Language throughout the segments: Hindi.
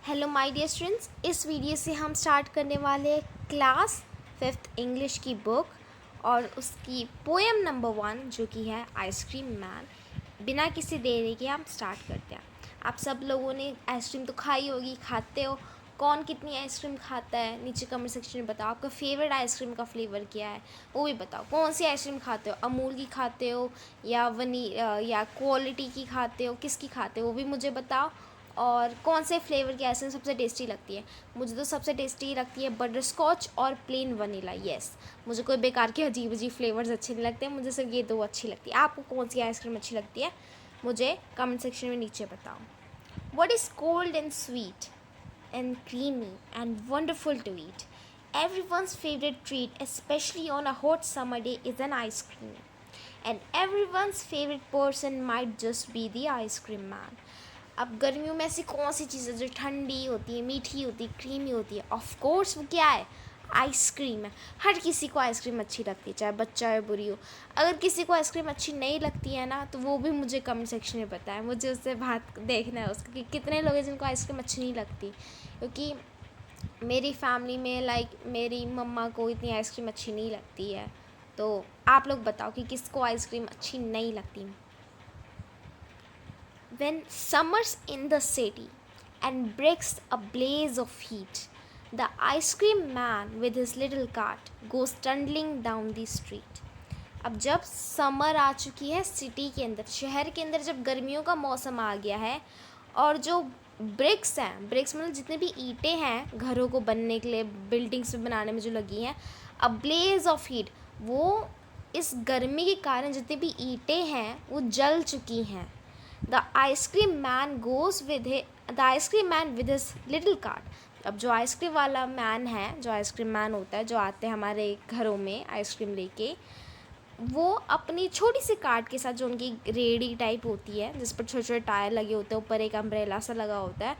हेलो माय डियर स्टूडेंट्स, इस वीडियो से हम स्टार्ट करने वाले हैं क्लास 5th इंग्लिश की बुक और उसकी पोएम नंबर 1 जो कि है आइसक्रीम मैन। बिना किसी देरी के हम स्टार्ट करते हैं। आप सब लोगों ने आइसक्रीम तो खाई होगी, खाते हो। कौन कितनी आइसक्रीम खाता है नीचे कमेंट सेक्शन में बताओ। आपका फेवरेट आइसक्रीम का फ्लेवर क्या है वो भी बताओ। कौन सी आइसक्रीम खाते हो, अमूल की खाते हो या या क्वालिटी की खाते हो, किसकी खाते हो वो भी मुझे बताओ। और कौन से फ्लेवर की आइसक्रीम सबसे टेस्टी लगती है। मुझे तो सबसे टेस्टी लगती है बटर स्कॉच और प्लेन वनीला। येस, मुझे कोई बेकार के अजीब अजीब फ्लेवर्स अच्छे नहीं लगते, मुझे सिर्फ ये दो अच्छी लगती है। आपको कौन सी आइसक्रीम अच्छी लगती है मुझे कमेंट सेक्शन में नीचे बताओ। What is cold and sweet and creamy and wonderful to eat. Everyone's favorite treat, especially on a hot summer day, is an ice cream. And everyone's favorite person might just be the ice cream man. अब गर्मियों में ऐसी कौन सी चीज़ है जो ठंडी होती है, मीठी होती है, क्रीमी होती है? ऑफ कोर्स वो क्या है? आइसक्रीम है। हर किसी को आइसक्रीम अच्छी लगती है, चाहे बच्चा या बुरी हो। अगर किसी को आइसक्रीम अच्छी नहीं लगती है ना, तो वो भी मुझे कमेंट सेक्शन में बताएं। मुझे उससे बात देखना है उसका कि कितने लोग हैं जिनको आइसक्रीम अच्छी नहीं लगती। क्योंकि मेरी फैमिली में मेरी मम्मा को इतनी आइसक्रीम अच्छी नहीं लगती है। तो आप लोग बताओ कि किसको आइसक्रीम अच्छी नहीं लगती। When summer's in the city and breaks a blaze of heat, the ice cream man with his little cart goes trundling down the street. अब जब समर आ चुकी है सिटी के अंदर, शहर के अंदर जब गर्मियों का मौसम आ गया है और जो ब्रिक्स हैं, ब्रिक्स मतलब जितने भी ईंटें हैं घरों को बनने के लिए, बिल्डिंग्स बनाने में जो लगी हैं, अ ब्लेज ऑफ हीट, वो इस गर्मी के कारण जितनी भी ईंटें हैं वो जल चुकी हैं। The ice cream man with his little cart. अब जो आइसक्रीम वाला मैन है, जो आइसक्रीम मैन होता है, जो आते हैं हमारे घरों में आइसक्रीम लेके, वो अपनी छोटी सी कार्ट के साथ, जो उनकी रेडी टाइप होती है जिस पर छोटे छोटे टायर लगे होते हैं, ऊपर एक अम्ब्रेला सा लगा होता है,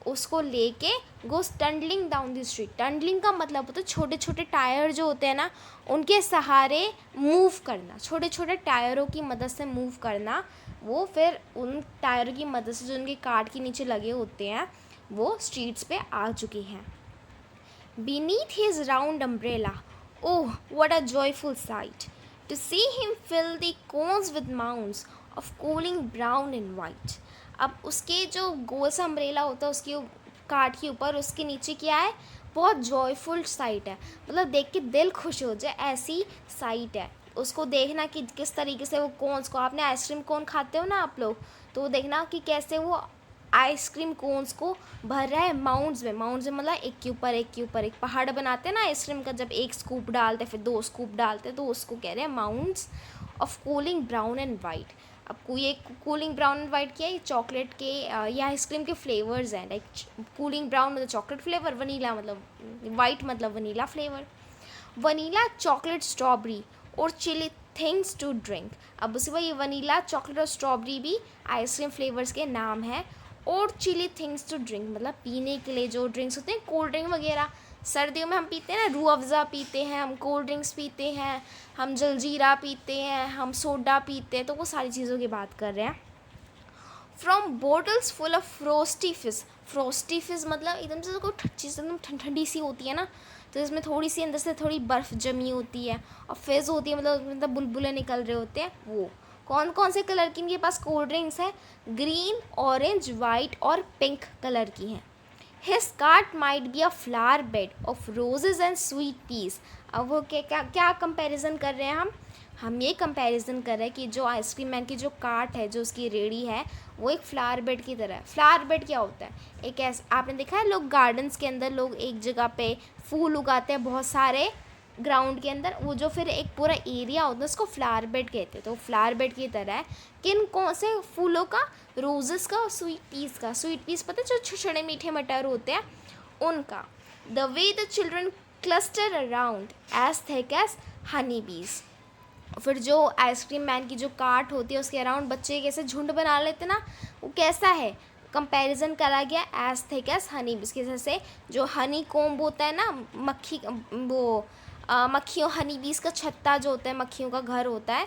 उसको लेके गोस टंडलिंग डाउन द स्ट्रीट। टंडलिंग का मतलब होता है छोटे छोटे टायर जो होते हैं ना, उनके सहारे मूव करना, छोटे छोटे टायरों की मदद से मूव करना। वो फिर उन टायरों की मदद से जो उनके कार्ट के नीचे लगे होते हैं वो स्ट्रीट्स पे आ चुके हैं। Beneath his round umbrella, oh, what a joyful sight! To see him fill the cones with mounds of cooling brown and white. अब उसके जो गोल सा अम्ब्रेला होता है उसके कार्ट के ऊपर, उसके नीचे क्या है? बहुत जॉयफुल साइट है, मतलब देख के दिल खुश हो जाए ऐसी साइट है। उसको देखना कि किस तरीके से वो कोन्स को, आपने आइसक्रीम कोन खाते हो ना आप लोग, तो वो देखना कि कैसे वो आइसक्रीम कोन्स को भर रहा है माउंट्स में। माउंट्स में मतलब एक के ऊपर एक के ऊपर एक पहाड़ बनाते हैं ना आइसक्रीम का, जब एक स्कूप डालते फिर दो स्कूप डालते, तो उसको कह रहे हैं mounts of cooling brown and white. अब ये कूलिंग ब्राउन एंड वाइट क्या है? ये चॉकलेट के या आइसक्रीम के फ्लेवर्स हैं। लाइक कूलिंग ब्राउन मतलब चॉकलेट फ्लेवर, वनीला मतलब वाइट मतलब vanilla flavour. Vanilla, chocolate, strawberry और चिली थिंग्स टू ड्रिंक। अब उसी वही वनीला, चॉकलेट और स्ट्रॉबेरी भी आइसक्रीम फ्लेवर्स के नाम हैं। और चिली थिंग्स टू ड्रिंक मतलब पीने के लिए जो ड्रिंक्स होते हैं, कोल्ड ड्रिंक वगैरह। सर्दियों में हम पीते हैं ना, रूह अफ़ज़ा पीते हैं, हम कोल्ड ड्रिंक्स पीते हैं, हम जलजीरा पीते हैं, हम सोडा पीते हैं, तो वो सारी चीज़ों की बात कर रहे हैं। From bottles full of frosty fish. Frosty fish मतलब एकदम से कोई चीज़ एकदम ठंडी सी होती है ना, तो इसमें थोड़ी सी अंदर से थोड़ी बर्फ़ जमी होती है, और फिज़ होती है मतलब बुलबुले निकल रहे होते हैं। वो कौन कौन से कलर की इनके पास कोल्ड ड्रिंक्स है? ग्रीन, ऑरेंज, वाइट और पिंक कलर की हैं। His cart might be a flower bed of roses and sweet peas. अब वो क्या कंपैरिजन कर रहे हैं हम ये कंपैरिजन कर रहे हैं कि जो आइसक्रीम मैन की जो कार्ट है, जो उसकी रेडी है, वो एक फ्लावर बेड की तरह है। फ्लावर बेड क्या होता है? एक ऐसा आपने देखा है, लोग गार्डन्स के अंदर लोग एक जगह पे फूल उगाते हैं बहुत सारे ग्राउंड के अंदर, वो जो फिर एक पूरा एरिया होता है उसको फ्लावर बेड कहते हैं। तो फ्लावर बेड की तरह है। किन कौन से फूलों का? रोजेस का और स्वीट पीस का। स्वीट पीस पता है, जो छोटे मीठे मटर होते हैं उनका। The way the children cluster around as thick as honey bees. फिर जो आइसक्रीम मैन की जो कार्ट होती है उसके अराउंड बच्चे कैसे झुंड बना लेते ना, वो कैसा है? कंपैरिजन करा गया एज थिक एज हनी बीज के जैसे। जो हनी कोम्ब होता है ना, मक्खियों हनी बीज का छत्ता जो होता है, मक्खियों का घर होता है,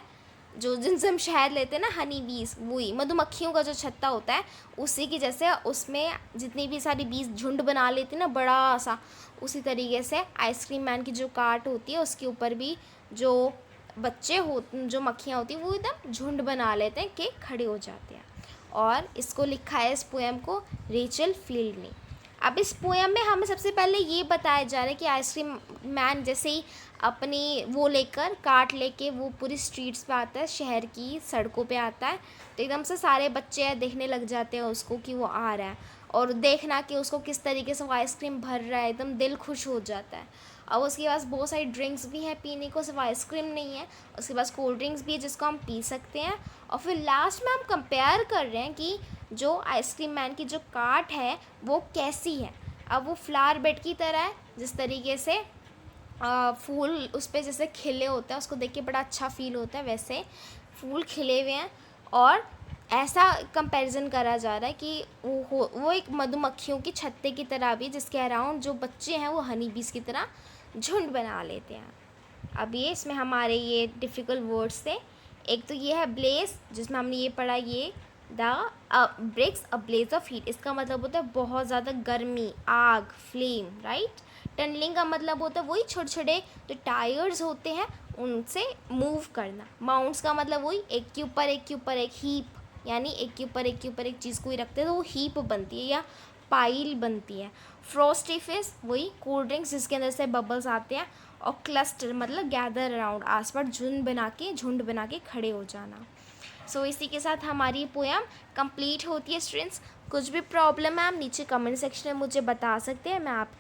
जो जिनसे हम शहद लेते हैं ना, हनी बीज, वही मधुमक्खियों का जो छत्ता होता है उसी की जैसे उसमें जितनी भी सारी बीज झुंड बना लेती है ना बड़ा सा, उसी तरीके से आइसक्रीम मैन की जो काट होती है उसके ऊपर भी जो बच्चे हो, जो मक्खियाँ होती हैं वो एकदम झुंड बना लेते हैं कि खड़े हो जाते हैं। और इसको लिखा है इस पोएम को रेचल फील्ड ने। अब इस पोएम में हमें सबसे पहले ये बताया जा रहा है कि आइसक्रीम मैन जैसे ही अपनी वो लेकर काट लेके वो पूरी स्ट्रीट्स पे आता है, शहर की सड़कों पे आता है, तो एकदम से सारे बच्चे देखने लग जाते हैं उसको कि वो आ रहा है, और देखना कि उसको किस तरीके से वो आइसक्रीम भर रहा है, एकदम दिल खुश हो जाता है। अब उसके पास बहुत सारी ड्रिंक्स भी हैं पीने को, सिर्फ आइसक्रीम नहीं है, उसके पास कोल्ड ड्रिंक्स भी है जिसको हम पी सकते हैं। और फिर लास्ट में हम कंपेयर कर रहे हैं कि जो आइसक्रीम मैन की जो काट है वो कैसी है। अब वो फ्लावर बेड की तरह है, जिस तरीके से फूल उस पर जैसे खिले होते हैं, उसको देख के बड़ा अच्छा फील होता है, वैसे फूल खिले हुए हैं। और ऐसा कंपैरिजन करा जा रहा है कि वो एक मधुमक्खियों की छत्ते की तरह भी, जिसके अराउंड जो बच्चे हैं वो हनी बीज की तरह झुंड बना लेते हैं। अब ये इसमें हमारे ये डिफ़िकल्ट वर्ड्स थे। एक तो ये है ब्लेज, जिसमें हमने ये पढ़ा, ये the bricks a blaze of heat, इसका मतलब होता है बहुत ज़्यादा गर्मी, आग, फ्लेम, राइट। टनलिंग का मतलब होता है वही छोटे छोटे जो टायर्स होते हैं उनसे मूव करना। माउंट्स का मतलब वही एक के ऊपर एक के ऊपर एक, हीप यानी एक के ऊपर एक के ऊपर एक चीज़ को ही रखते हैं तो वो हीप बनती है या पाइल बनती है। फ्रॉस्टी फिश वही कोल्ड ड्रिंक्स जिसके अंदर से बबल्स आते हैं। और क्लस्टर मतलब गैदर अराउंड, आस पास झुंड बना के खड़े हो जाना। सो इसी के साथ हमारी पोएम कंप्लीट होती है स्टूडेंट्स। कुछ भी प्रॉब्लम है आप नीचे कमेंट सेक्शन में मुझे बता सकते हैं, मैं आपकी